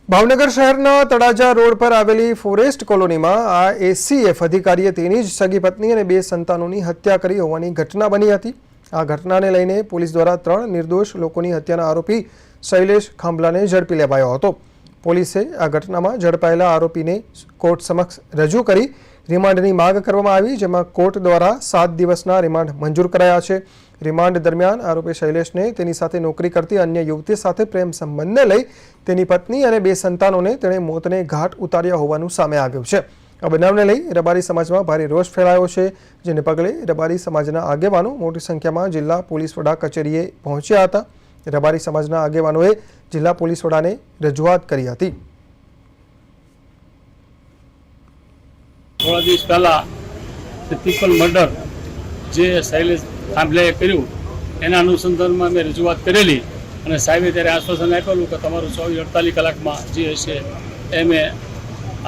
ભાવનગર શહેરના તળાજા રોડ પર આવેલી ફોરેસ્ટ કોલોનીમાં આ એસીએફ અધિકારીએ તેની જ સગી પત્ની અને 2 સંતાનોની હત્યા કરી હોવાની ઘટના બની હતી। આ ઘટનાને લઈને પોલીસ દ્વારા 3 નિર્દોષ લોકોની હત્યાના આરોપી શૈલેષ ખાંભલાને ઝડપી લેવાયો હતો। પોલીસે આ ઘટનામાં ઝડપાયેલા આરોપીને કોર્ટ સમક્ષ રજૂ કરી રિમાન્ડની માંગ કરવામાં આવી, જેમાં કોર્ટ દ્વારા 7 દિવસના રિમાન્ડ મંજૂર કરાયા છે। રિમાન્ડ દરમિયાન આરોપી શૈલેષને તેની સાથે નોકરી કરતી અન્ય યુવતી સાથે પ્રેમ સંબંધને લઈ તેની પત્ની અને 2 સંતાનોને તેણે મોતને ઘાટ ઉતાર્યા હોવાનું સામે આવ્યું છે। આ બનાવને લઈ રબારી સમાજમાં ભારે રોષ ફેલાયો છે, જેને પગલે રબારી સમાજના આગેવાનો મોટી સંખ્યામાં જિલ્લા પોલીસ વડા કચેરીએ પહોંચ્યા હતા। રબારી સમાજના આગેવાનોએ જિલ્લા પોલીસ વડાને રજૂઆત કરી હતી। થોડા દિવસ પહેલા ટ્રિપલ મર્ડર જે શૈલેષ ખાંભલાએ કર્યું એના અનુસંધાનમાં મેં રજૂઆત કરેલી અને સાહેબે ત્યારે આશ્વાસન આપેલું કે તમારું 24-48 કલાકમાં જે હશે એ મેં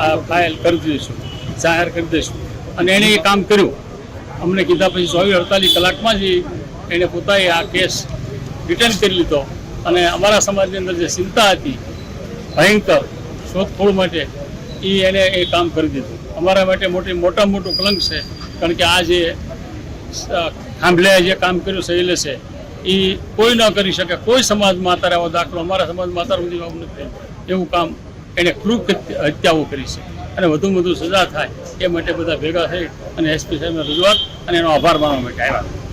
આ ફાઇલ કરી દઈશું, જાહેર કરી દઈશું। અને એણે એ કામ કર્યું। અમને કીધા પછી 24-48 કલાકમાં જ એણે પોતાએ આ કેસ રિટર્ન કરી લીધો અને અમારા સમાજની અંદર જે ચિંતા હતી ભયંકર શોધખોળ માટે એને એ કામ કરી દીધું। અમારા માટે મોટામાં મોટું કલંક છે, કારણ કે આ જે ખાંભલાએ જે કામ કર્યું શૈલેષે એ કોઈ ન કરી શકે। કોઈ સમાજમાં અત્યારે આવો દાખલો અમારા સમાજમાં અત્યાર સુધી આવું નથી। એવું કામ એણે ક્રૂર હત્યાઓ કરી છે અને વધુમાં વધુ સજા થાય એ માટે બધા ભેગા થઈ અને એસપી સાહેબને રજૂઆત અને એનો આભાર માનવા માટે આવ્યા।